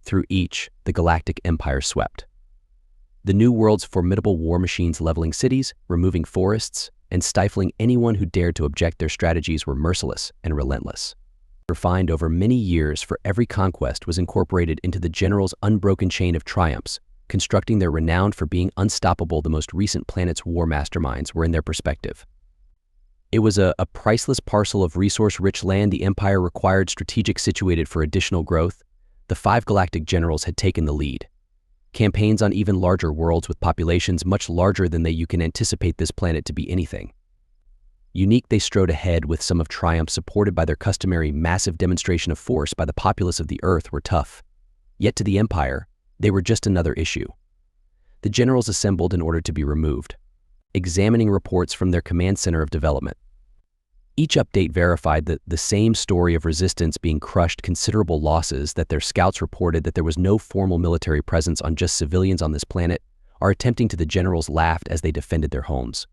Through each, the galactic empire swept. The New World's formidable war machines leveling cities, removing forests, and stifling anyone who dared to object. Their strategies were merciless and relentless. Refined over many years, for every conquest was incorporated into the general's unbroken chain of triumphs, constructing their renown for being unstoppable. The most recent planet's war masterminds were in their perspective. It was a priceless parcel of resource-rich land the empire required, strategic, situated for additional growth. The 5 galactic generals had taken the lead. Campaigns on even larger worlds with populations much larger than you can anticipate this planet to be anything. Unique, they strode ahead with some of triumph, supported by their customary massive demonstration of force by the populace of the Earth were tough. Yet to the Empire, they were just another issue. The generals assembled in order to be removed, examining reports from their command center of development. Each update verified the same story of resistance being crushed, considerable losses, that their scouts reported that there was no formal military presence on just civilians on this planet, are attempting to. The generals laughed as they defended their homes.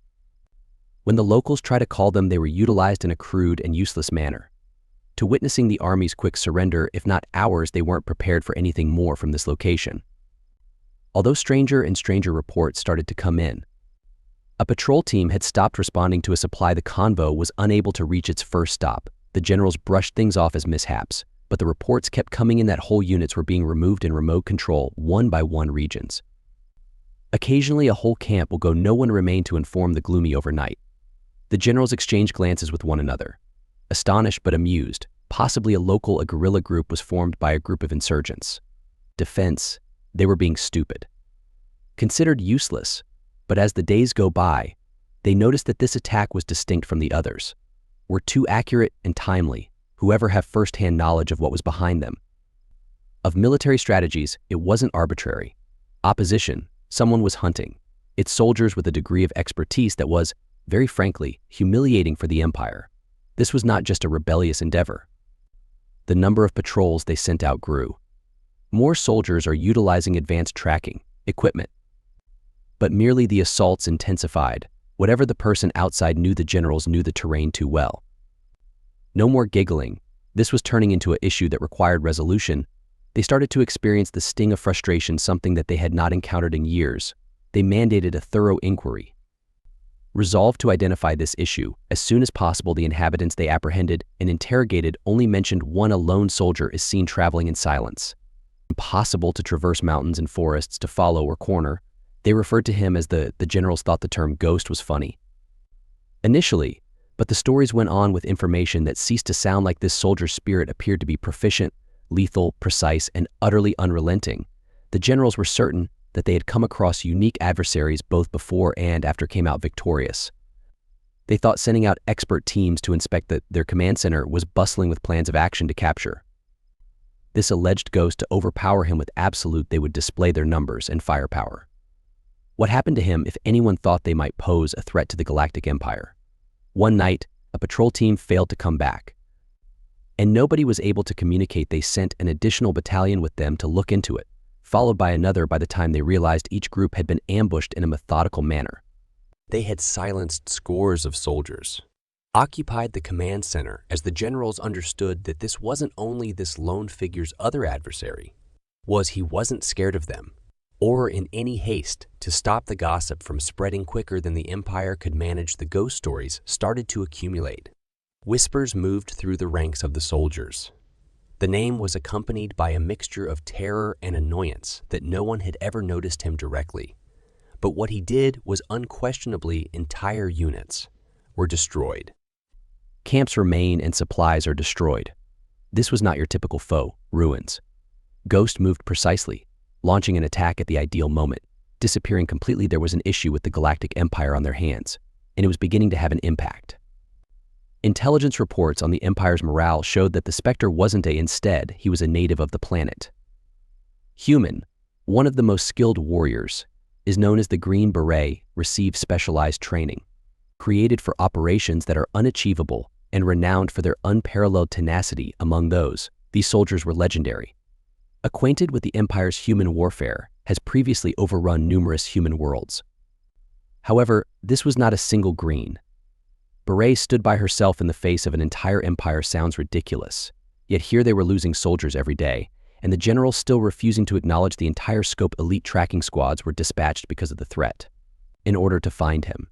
When the locals tried to call them, they were utilized in a crude and useless manner. To witnessing the army's quick surrender, if not ours, they weren't prepared for anything more from this location. Although stranger and stranger reports started to come in, a patrol team had stopped responding to a supply. The convoy was unable to reach its first stop. The generals brushed things off as mishaps, but the reports kept coming in that whole units were being removed in remote control, one by one regions. Occasionally a whole camp will go. No one remained to inform the gloomy overnight. The generals exchanged glances with one another, astonished but amused. Possibly a guerrilla group was formed by a group of insurgents. Defense, they were being stupid. Considered useless. But as the days go by, they noticed that this attack was distinct from the others, were too accurate and timely. Whoever have first-hand knowledge of what was behind them. Of military strategies, it wasn't arbitrary. Opposition, someone was hunting. Its soldiers with a degree of expertise that was, very frankly, humiliating for the Empire. This was not just a rebellious endeavor. The number of patrols they sent out grew. More soldiers are utilizing advanced tracking equipment. But merely the assaults intensified. Whatever the person outside knew, the generals knew the terrain too well. No more giggling. This was turning into an issue that required resolution. They started to experience the sting of frustration, something that they had not encountered in years. They mandated a thorough inquiry. Resolved to identify this issue as soon as possible, the inhabitants they apprehended and interrogated only mentioned one. A lone soldier is seen traveling in silence. Impossible to traverse mountains and forests, to follow or corner. They referred to him as the generals thought the term ghost was funny initially, but the stories went on with information that ceased to sound like this soldier's spirit appeared to be proficient, lethal, precise, and utterly unrelenting. The generals were certain that they had come across unique adversaries both before and after came out victorious. They thought sending out expert teams to inspect their command center was bustling with plans of action to capture this alleged ghost. To overpower him with absolute, they would display their numbers and firepower. What happened to him if anyone thought they might pose a threat to the Galactic Empire? One night, a patrol team failed to come back, and nobody was able to communicate. They sent an additional battalion with them to look into it, followed by another. By the time they realized, each group had been ambushed in a methodical manner. They had silenced scores of soldiers, occupied the command center, as the generals understood that this wasn't only this lone figure's other adversary. He wasn't scared of them, or in any haste to stop the gossip from spreading quicker than the Empire could manage. The ghost stories started to accumulate. Whispers moved through the ranks of the soldiers. The name was accompanied by a mixture of terror and annoyance that no one had ever noticed him directly. But what he did was unquestionably entire units were destroyed. Camps remain and supplies are destroyed. This was not your typical foe, ruins. Ghost moved precisely, launching an attack at the ideal moment, disappearing completely. There was an issue with the Galactic Empire on their hands, and it was beginning to have an impact. Intelligence reports on the Empire's morale showed that the Spectre wasn't instead, he was a native of the planet. Human, one of the most skilled warriors, is known as the Green Beret, received specialized training, created for operations that are unachievable and renowned for their unparalleled tenacity. Among these soldiers were legendary. Acquainted with the Empire's human warfare, has previously overrun numerous human worlds. However, this was not a single green. Beret stood by herself in the face of an entire empire. Sounds ridiculous, yet here they were losing soldiers every day, and the generals still refusing to acknowledge the entire scope elite tracking squads were dispatched because of the threat. In order to find him,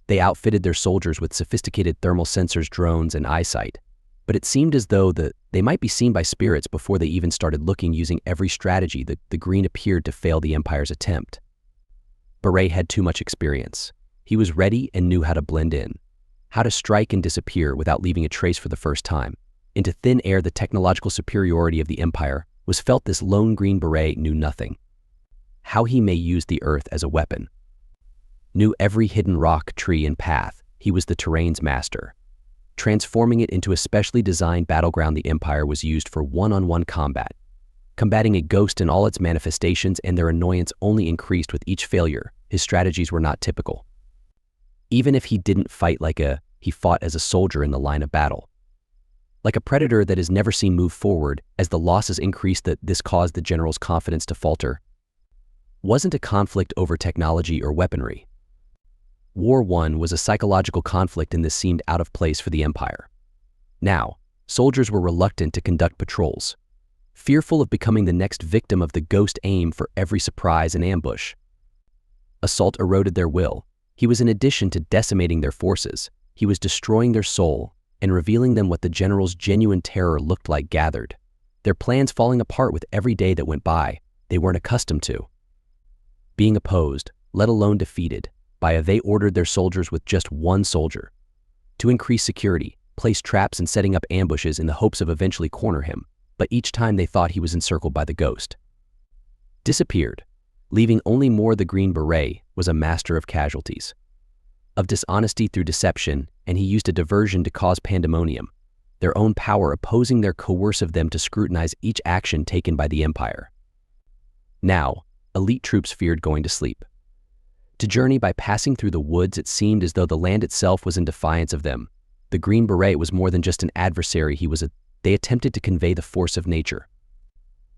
they outfitted their soldiers with sophisticated thermal sensors, drones, and eyesight, but it seemed as though they might be seen by spirits before they even started looking. Using every strategy, the Green appeared to fail the Empire's attempt. Beret had too much experience. He was ready and knew how to blend in, how to strike and disappear without leaving a trace for the first time. Into thin air, the technological superiority of the Empire was felt. This lone Green Beret knew nothing. How he may use the Earth as a weapon. Knew every hidden rock, tree, and path. He was the terrain's master. Transforming it into a specially designed battleground, the Empire was used for one-on-one combat. Combating a ghost in all its manifestations, and their annoyance only increased with each failure. His strategies were not typical. Even if he didn't fight he fought as a soldier in the line of battle. Like a predator that is never seen move forward. As the losses increased, this caused the general's confidence to falter. Wasn't a conflict over technology or weaponry. War I was a psychological conflict, and this seemed out of place for the Empire. Now, soldiers were reluctant to conduct patrols, fearful of becoming the next victim of the ghost aim for every surprise and ambush. Assault eroded their will. He was, in addition to decimating their forces, he was destroying their soul and revealing them what the general's genuine terror looked like. Gathered, their plans falling apart with every day that went by. They weren't accustomed to being opposed, let alone defeated. They ordered their soldiers with just one soldier to increase security, place traps, and setting up ambushes in the hopes of eventually corner him. But each time they thought he was encircled by the ghost, disappeared, leaving only more. The Green Beret was a master of casualties, of dishonesty through deception, and he used a diversion to cause pandemonium, their own power opposing their coercive them to scrutinize each action taken by the Empire. Now, elite troops feared going to sleep. To journey by passing through the woods, it seemed as though the land itself was in defiance of them. The Green Beret was more than just an adversary. They attempted to convey the force of nature.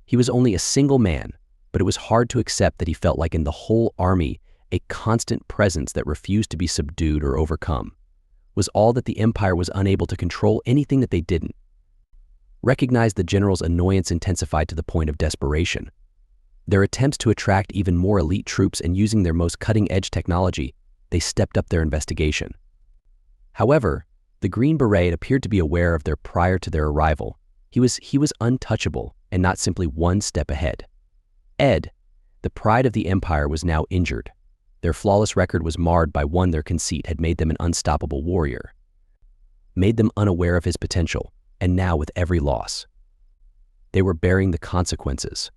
He was only a single man, but it was hard to accept that he felt like in the whole army, a constant presence that refused to be subdued or overcome. Was all that the Empire was unable to control anything that they didn't recognize. The general's annoyance intensified to the point of desperation. Their attempts to attract even more elite troops, and using their most cutting-edge technology, they stepped up their investigation. However, the Green Beret appeared to be aware of their prior to their arrival. He was untouchable and not simply one step ahead. Ed, the pride of the Empire, was now injured. Their flawless record was marred by one. Their conceit had made them an unstoppable warrior, made them unaware of his potential, and now with every loss, they were bearing the consequences.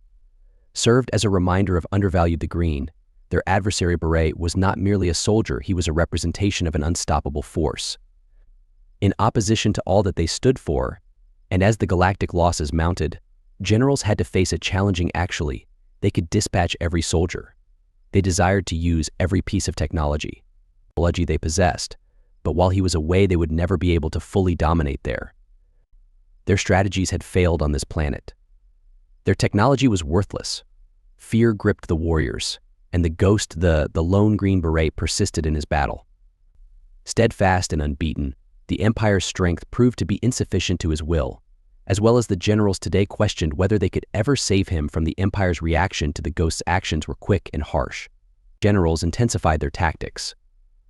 Served as a reminder of undervalued. The Green, their adversary Beret, was not merely a soldier, he was a representation of an unstoppable force. In opposition to all that they stood for, and as the galactic losses mounted, generals had to face a challenging actually. They could dispatch every soldier. They desired to use every piece of technology they possessed, but while he was away, they would never be able to fully dominate there. Their strategies had failed on this planet. Their technology was worthless. Fear gripped the warriors, and the ghost, the lone Green Beret, persisted in his battle. Steadfast and unbeaten, the Empire's strength proved to be insufficient to his will, as well as the generals today questioned whether they could ever save him from the Empire's reaction to the ghost's actions were quick and harsh. Generals intensified their tactics,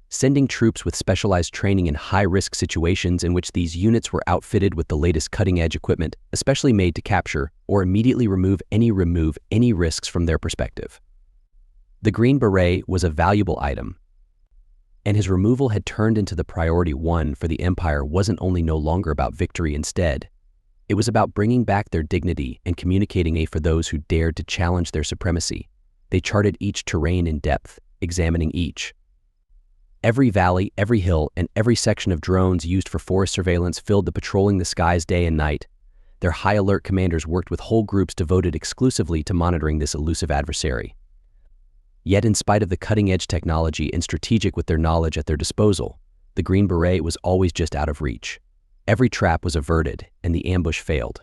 sending troops with specialized training in high-risk situations in which these units were outfitted with the latest cutting-edge equipment, especially made to capture or immediately remove any risks from their perspective. The Green Beret was a valuable item, and his removal had turned into the priority one for the Empire. Wasn't only no longer about victory. Instead, it was about bringing back their dignity and communicating for those who dared to challenge their supremacy. They charted each terrain in depth, examining every valley, every hill, and every section. Of drones used for forest surveillance filled the patrolling the skies day and night. Their high-alert commanders worked with whole groups devoted exclusively to monitoring this elusive adversary. Yet, in spite of the cutting-edge technology and strategic with their knowledge at their disposal, the Green Beret was always just out of reach. Every trap was averted, and the ambush failed.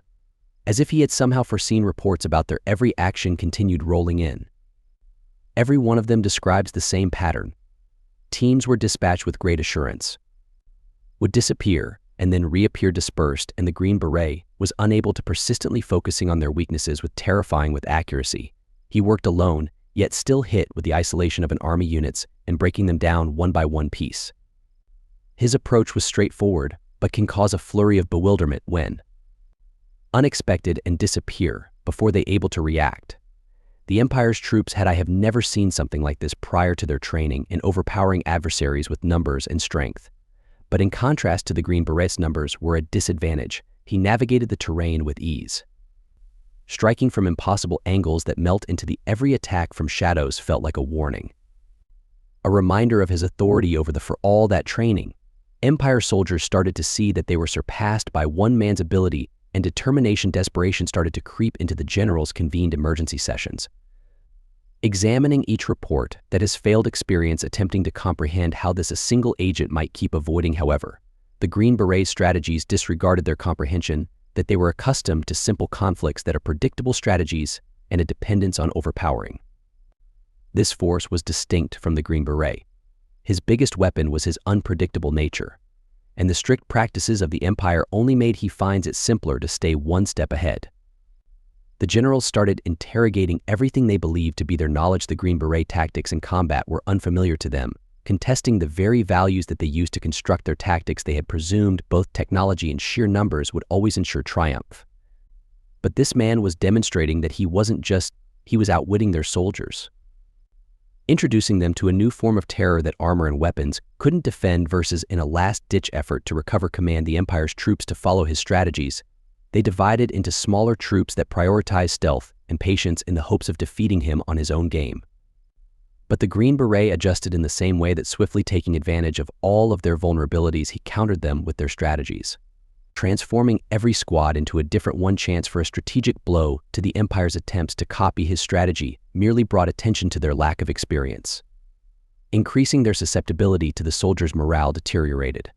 As if he had somehow foreseen, reports about their every action continued rolling in. Every one of them describes the same pattern. Teams were dispatched with great assurance, would disappear, and then reappear dispersed, and the Green Beret was was unable to persistently focusing on their weaknesses with terrifying with accuracy. He worked alone, yet still hit with the isolation of an army units and breaking them down one by one piece. His approach was straightforward, but can cause a flurry of bewilderment when unexpected and disappear before they able to react. The Empire's troops had I have never seen something like this prior to their training in overpowering adversaries with numbers and strength. But in contrast to the Green Beret's numbers were a disadvantage. He navigated the terrain with ease. Striking from impossible angles that melt into the every attack from shadows felt like a warning. A reminder of his authority over for all that training. Empire soldiers started to see that they were surpassed by one man's ability, and desperation started to creep into the general's convened emergency sessions. Examining each report that his failed experience attempting to comprehend how this a single agent might keep avoiding, however, the Green Beret's strategies disregarded their comprehension that they were accustomed to simple conflicts that are predictable strategies and a dependence on overpowering. This force was distinct from the Green Beret. His biggest weapon was his unpredictable nature, and the strict practices of the Empire only made he finds it simpler to stay one step ahead. The generals started interrogating everything they believed to be their knowledge. The Green Beret tactics in combat were unfamiliar to them, contesting the very values that they used to construct their tactics. They had presumed both technology and sheer numbers would always ensure triumph. But this man was demonstrating that he was outwitting their soldiers, introducing them to a new form of terror that armor and weapons couldn't defend. Versus in a last-ditch effort to recover command the Empire's troops to follow his strategies, they divided into smaller troops that prioritized stealth and patience in the hopes of defeating him on his own game. But the Green Beret adjusted in the same way, that swiftly taking advantage of all of their vulnerabilities, he countered them with their strategies, transforming every squad into a different one. Chance for a strategic blow to the Empire's attempts to copy his strategy merely brought attention to their lack of experience, increasing their susceptibility to the soldiers' morale deteriorated.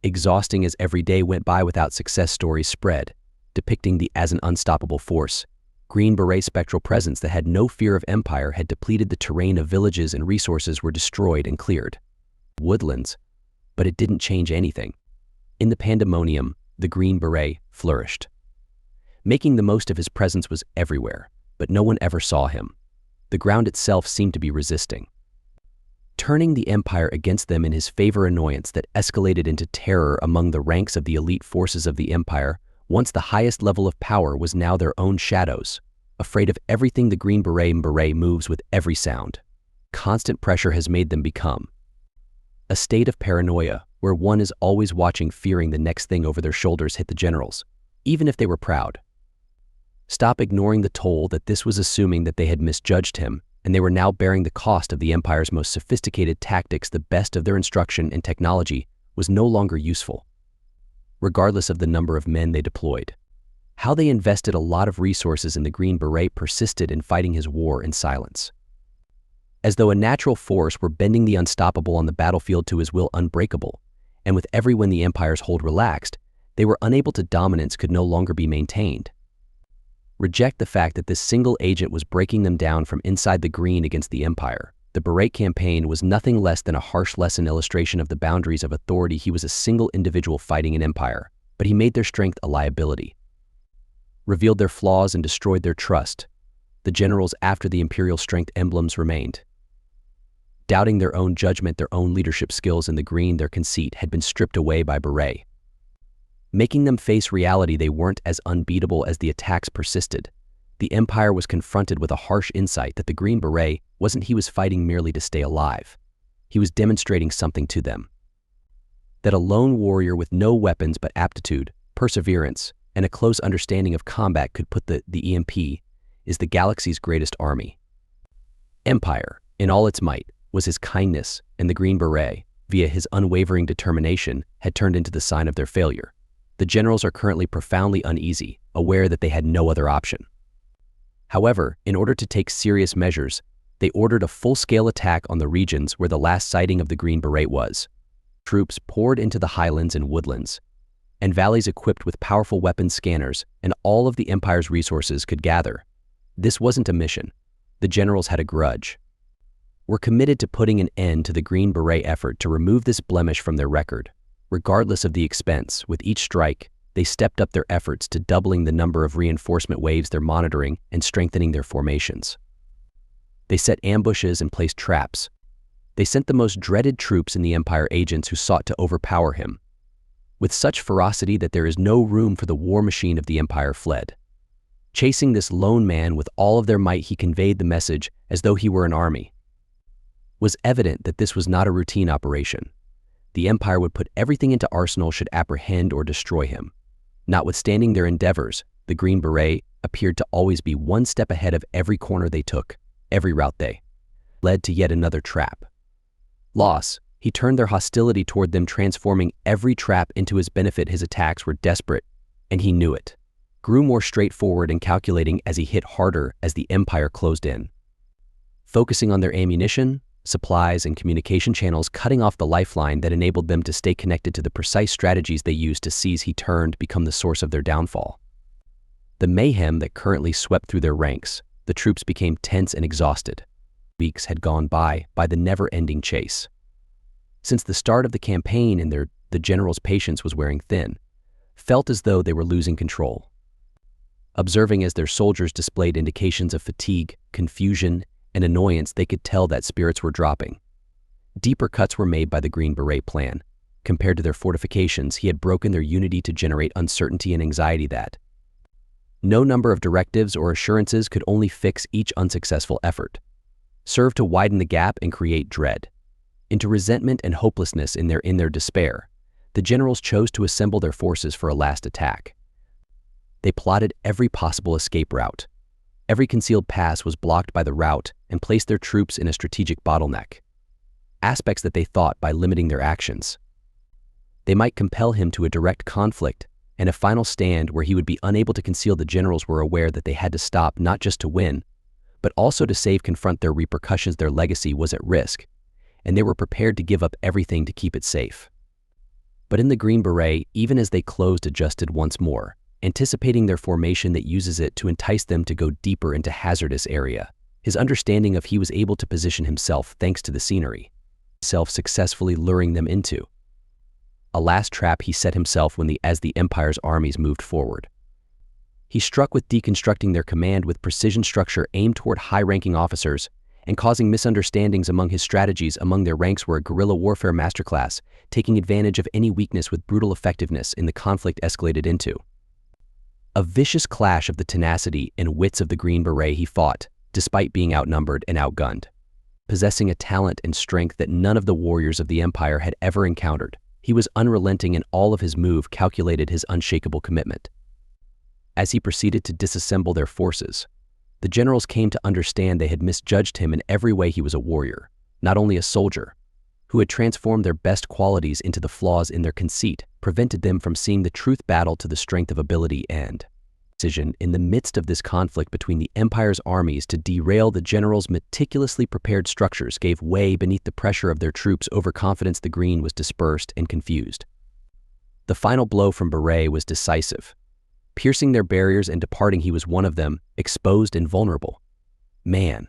Exhausting as every day went by without success, stories spread, depicting the as an unstoppable force. Green Beret's spectral presence that had no fear of Empire had depleted the terrain of villages, and resources were destroyed and cleared. Woodlands, but it didn't change anything. In the pandemonium, the Green Beret flourished. Making the most of his presence was everywhere, but no one ever saw him. The ground itself seemed to be resisting, turning the Empire against them in his favor. Annoyance that escalated into terror among the ranks of the elite forces of the Empire. Once the highest level of power was now their own shadows, afraid of everything. The Green Beret moves with every sound. Constant pressure has made them become a state of paranoia, where one is always watching, fearing the next thing over their shoulders hit the generals, even if they were proud. Stop ignoring the toll that this was, assuming that they had misjudged him, and they were now bearing the cost of the Empire's most sophisticated tactics. The best of their instruction and technology was no longer useful, regardless of the number of men they deployed. How they invested a lot of resources in the Green Beret persisted in fighting his war in silence, as though a natural force were bending the unstoppable on the battlefield to his will, unbreakable. And with when the Empire's hold relaxed, they were unable to. Dominance could no longer be maintained. Reject the fact that this single agent was breaking them down from inside the Green against the Empire. The Beret campaign was nothing less than a harsh lesson illustration of the boundaries of authority. He was a single individual fighting an empire, but he made their strength a liability, revealed their flaws, and destroyed their trust. The generals after the imperial strength emblems remained, doubting their own judgment, their own leadership skills. In the Green, their conceit had been stripped away by Beret, making them face reality. They weren't as unbeatable as the attacks persisted. The Empire was confronted with a harsh insight that the Green Beret he was fighting merely to stay alive. He was demonstrating something to them, that a lone warrior with no weapons but aptitude, perseverance, and a close understanding of combat could put the EMP is the galaxy's greatest army. Empire, in all its might, was his kindness, and the Green Beret, via his unwavering determination, had turned into the sign of their failure. The generals are currently profoundly uneasy, aware that they had no other option. However, in order to take serious measures, they ordered a full-scale attack on the regions where the last sighting of the Green Beret was. Troops poured into the highlands and woodlands, and valleys equipped with powerful weapons scanners, and all of the Empire's resources could gather. This wasn't a mission. The generals had a grudge. Were committed to putting an end to the Green Beret effort to remove this blemish from their record. Regardless of the expense, with each strike, they stepped up their efforts to doubling the number of reinforcement waves they're monitoring and strengthening their formations. They set ambushes and placed traps. They sent the most dreaded troops in the Empire agents who sought to overpower him. With such ferocity that there is no room for the war machine of the Empire fled. Chasing this lone man with all of their might, he conveyed the message as though he were an army. It was evident that this was not a routine operation. The Empire would put everything into arsenal should apprehend or destroy him. Notwithstanding their endeavors, the Green Beret appeared to always be one step ahead of every corner they took, every route they led to yet another trap. Loss, he turned their hostility toward them, transforming every trap into his benefit. His attacks were desperate, and he knew it. Grew more straightforward and calculating as he hit harder as the Empire closed in. Focusing on their ammunition, supplies, and communication channels, cutting off the lifeline that enabled them to stay connected to the precise strategies they used to seize, he turned become the source of their downfall. The mayhem that currently swept through their ranks, the troops became tense and exhausted. Weeks had gone by the never-ending chase. Since the start of the campaign, and the general's patience was wearing thin, felt as though they were losing control. Observing as their soldiers displayed indications of fatigue, confusion, and annoyance, they could tell that spirits were dropping. Deeper cuts were made by the Green Beret plan. Compared to their fortifications, he had broken their unity to generate uncertainty and anxiety that no number of directives or assurances could only fix each unsuccessful effort, serve to widen the gap and create dread. Into resentment and hopelessness in their despair, the generals chose to assemble their forces for a last attack. They plotted every possible escape route. Every concealed pass was blocked by the route and placed their troops in a strategic bottleneck. Aspects that they thought, by limiting their actions, they might compel him to a direct conflict and a final stand where he would be unable to conceal. The generals were aware that they had to stop not just to win, but also to confront their repercussions. Their legacy was at risk, and they were prepared to give up everything to keep it safe. But in the Green Beret, even as they closed, adjusted once more, anticipating their formation that uses it to entice them to go deeper into hazardous area. His understanding of he was able to position himself thanks to the scenery, successfully luring them into a last trap he set himself as the Empire's armies moved forward. He struck with deconstructing their command with precision structure aimed toward high-ranking officers and causing misunderstandings among his strategies. Among their ranks were a guerrilla warfare masterclass, taking advantage of any weakness with brutal effectiveness. In the conflict escalated into a vicious clash of the tenacity and wits of the Green Beret. He fought, despite being outnumbered and outgunned. Possessing a talent and strength that none of the warriors of the Empire had ever encountered, he was unrelenting in all of his move, calculated his unshakable commitment. As he proceeded to disassemble their forces, the generals came to understand they had misjudged him in every way. He was a warrior, not only a soldier, who had transformed their best qualities into the flaws in their conceit, prevented them from seeing the truth battle to the strength of ability and decision. In the midst of this conflict between the Empire's armies, to derail the generals' meticulously prepared structures gave way beneath the pressure of their troops' overconfidence. The Green was dispersed and confused. The final blow from Beret was decisive. Piercing their barriers and departing, he was one of them, exposed and vulnerable. Man.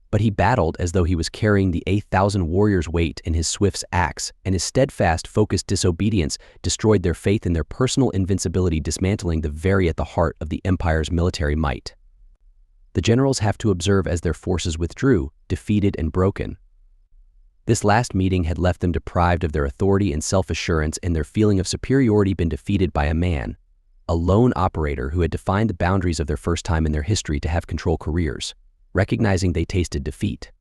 But he battled as though he was carrying the 8,000 warriors' weight in his swift axe, and his steadfast, focused disobedience destroyed their faith in their personal invincibility, dismantling the very at the heart of the Empire's military might. The generals have to observe as their forces withdrew, defeated and broken. This last meeting had left them deprived of their authority and self-assurance, and their feeling of superiority been defeated by a man, a lone operator who had defined the boundaries of their first time in their history to have control careers. Recognizing they tasted defeat,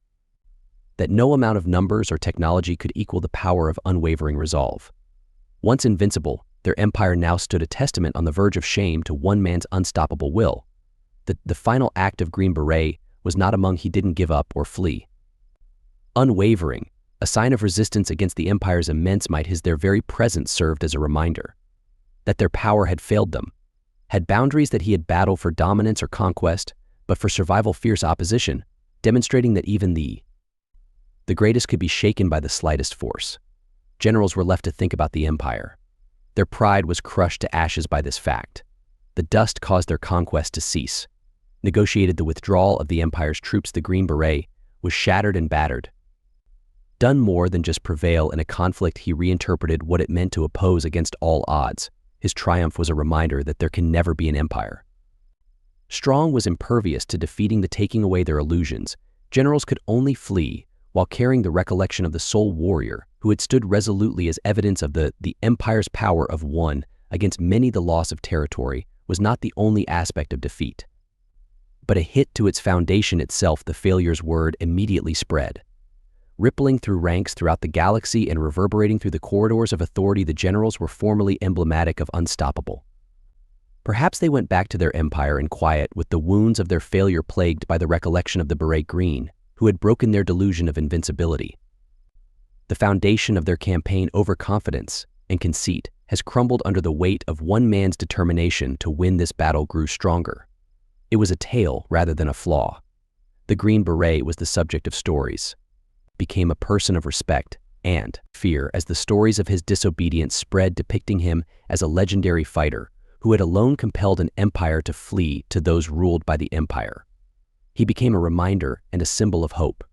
that no amount of numbers or technology could equal the power of unwavering resolve. Once invincible, their empire now stood a testament on the verge of shame to one man's unstoppable will. The final act of Green Beret was not among he didn't give up or flee. Unwavering, a sign of resistance against the empire's immense might, their very presence served as a reminder that their power had failed them, had boundaries that he had battled for dominance or conquest, but for survival, fierce opposition, demonstrating that even the greatest could be shaken by the slightest force. Generals were left to think about the empire. Their pride was crushed to ashes by this fact. The dust caused their conquest to cease. Negotiated the withdrawal of the empire's troops. The Green Beret was shattered and battered. Done more than just prevail in a conflict, he reinterpreted what it meant to oppose against all odds, his triumph was a reminder that there can never be an empire. Strong was impervious to defeating the taking away their illusions. Generals could only flee while carrying the recollection of the sole warrior who had stood resolutely as evidence of the empire's power of one against many. The loss of territory was not the only aspect of defeat, but a hit to its foundation itself. The failure's word immediately spread, rippling through ranks throughout the galaxy and reverberating through the corridors of authority. The generals were formerly emblematic of unstoppable. Perhaps they went back to their empire in quiet, with the wounds of their failure plagued by the recollection of the Beret Green, who had broken their delusion of invincibility. The foundation of their campaign, overconfidence and conceit, has crumbled under the weight of one man's determination to win. This battle grew stronger. It was a tale rather than a flaw. The Green Beret was the subject of stories, became a person of respect and fear as the stories of his disobedience spread, depicting him as a legendary fighter who had alone compelled an empire to flee to those ruled by the empire. He became a reminder and a symbol of hope.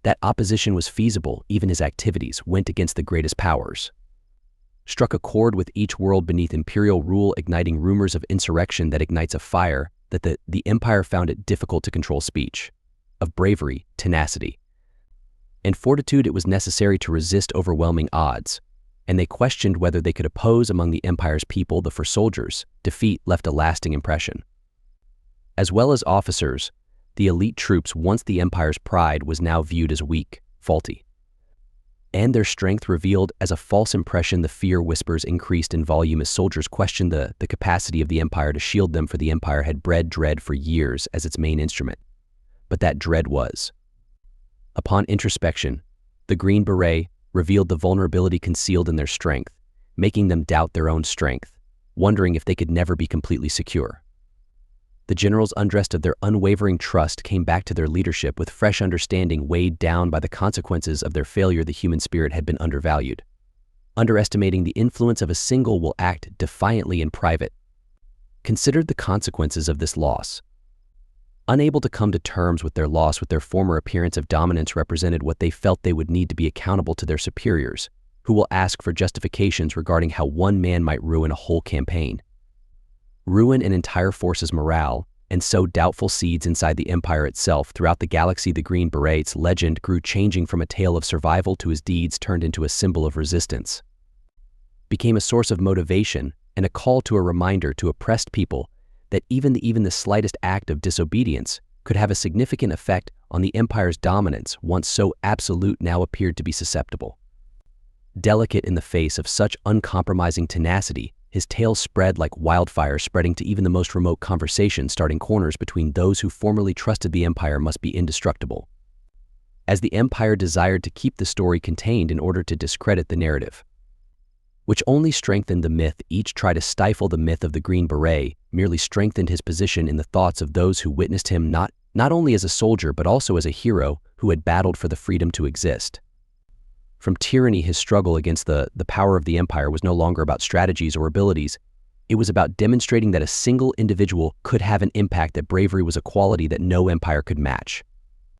That opposition was feasible. Even his activities went against the greatest powers, struck a chord with each world beneath imperial rule, igniting rumors of insurrection that ignites a fire that the empire found it difficult to control. Speech of bravery, tenacity, and fortitude. It was necessary to resist overwhelming odds, and they questioned whether they could oppose among the empire's people. For soldiers, defeat left a lasting impression. As well as officers, the elite troops, once the empire's pride, was now viewed as weak, faulty, and their strength revealed as a false impression. The fear whispers increased in volume as soldiers questioned the capacity of the empire to shield them, for the empire had bred dread for years as its main instrument. But that dread was, upon introspection, the Green Beret revealed the vulnerability concealed in their strength, making them doubt their own strength, wondering if they could never be completely secure. The generals, undressed of their unwavering trust, came back to their leadership with fresh understanding. Weighed down by the consequences of their failure, the human spirit had been undervalued. Underestimating the influence of a single will act defiantly in private. Considered the consequences of this loss. Unable to come to terms with their loss, with their former appearance of dominance represented what they felt they would need to be accountable to their superiors, who will ask for justifications regarding how one man might ruin a whole campaign, ruin an entire force's morale, and sow doubtful seeds inside the empire itself. Throughout the galaxy, the Green Beret's legend grew, changing from a tale of survival to his deeds turned into a symbol of resistance, became a source of motivation and a call to a reminder to oppressed people that even the slightest act of disobedience could have a significant effect on the empire's dominance. Once so absolute, now appeared to be susceptible. Delicate in the face of such uncompromising tenacity, his tale spread like wildfire, spreading to even the most remote conversations, starting corners between those who formerly trusted the empire must be indestructible, as the empire desired to keep the story contained in order to discredit the narrative, which only strengthened the myth. Each tried to stifle the myth of the Green Beret, merely strengthened his position in the thoughts of those who witnessed him not only as a soldier but also as a hero who had battled for the freedom to exist. From tyranny, his struggle against the power of the empire was no longer about strategies or abilities. It was about demonstrating that a single individual could have an impact, that bravery was a quality that no empire could match,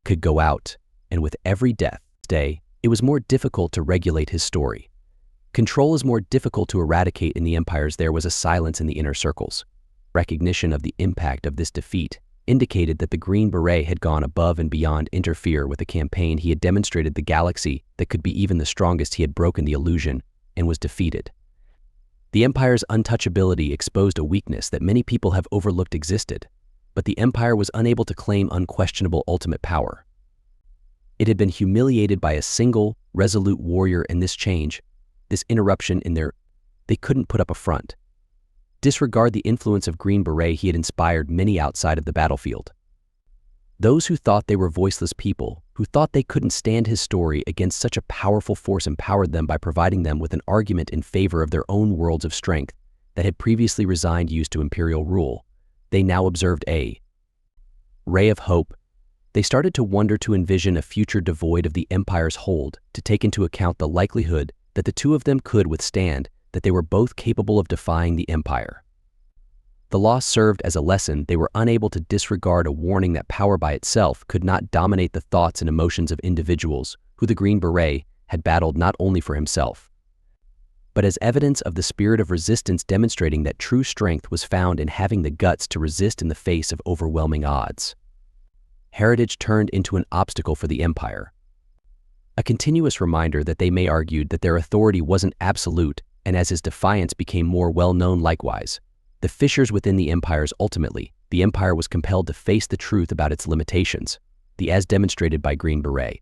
could go out, and with every death day, it was more difficult to regulate his story. Control is more difficult to eradicate in the empires. There was a silence in the inner circles. Recognition of the impact of this defeat indicated that the Green Beret had gone above and beyond interfere with the campaign. He had demonstrated the galaxy that could be even the strongest. He had broken the illusion and was defeated. The empire's untouchability exposed a weakness that many people have overlooked existed, but the empire was unable to claim unquestionable ultimate power. It had been humiliated by a single, resolute warrior, and this change, this interruption in they couldn't put up a front. Disregard the influence of Green Beret. He had inspired many outside of the battlefield. Those who thought they were voiceless people, who thought they couldn't stand his story against such a powerful force, empowered them by providing them with an argument in favor of their own worlds of strength that had previously resigned use to imperial rule. They now observed a ray of hope. They started to wonder, to envision a future devoid of the empire's hold, to take into account the likelihood that the two of them could withstand, that they were both capable of defying the empire. The loss served as a lesson. They were unable to disregard a warning that power by itself could not dominate the thoughts and emotions of individuals who the Green Beret had battled not only for himself, but as evidence of the spirit of resistance, demonstrating that true strength was found in having the guts to resist in the face of overwhelming odds. Heritage turned into an obstacle for the Empire. A continuous reminder that they may argued that their authority wasn't absolute, and as his defiance became more well-known likewise, the fissures within the Empires ultimately, the Empire was compelled to face the truth about its limitations, as demonstrated by Green Beret.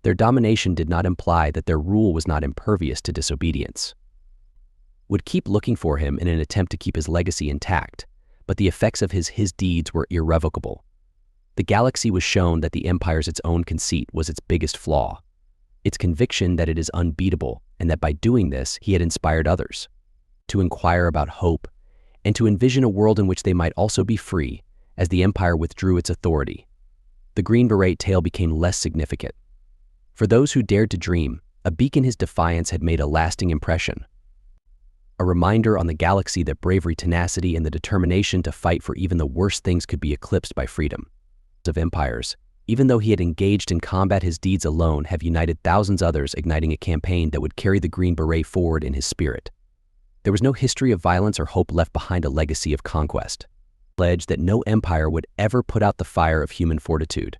Their domination did not imply that their rule was not impervious to disobedience. Would keep looking for him in an attempt to keep his legacy intact, but the effects of his deeds were irrevocable. The galaxy was shown that the Empire's its own conceit was its biggest flaw, its conviction that it is unbeatable, and that by doing this he had inspired others to inquire about hope and to envision a world in which they might also be free. As the Empire withdrew its authority, the Green Beret tale became less significant. For those who dared to dream, a beacon his defiance had made a lasting impression. A reminder on the galaxy that bravery, tenacity, and the determination to fight for even the worst things could be eclipsed by freedom. Of empires, even though he had engaged in combat, his deeds alone have united thousands others, igniting a campaign that would carry the Green Beret forward in his spirit. There was no history of violence or hope left behind, a legacy of conquest. Pledge that no empire would ever put out the fire of human fortitude.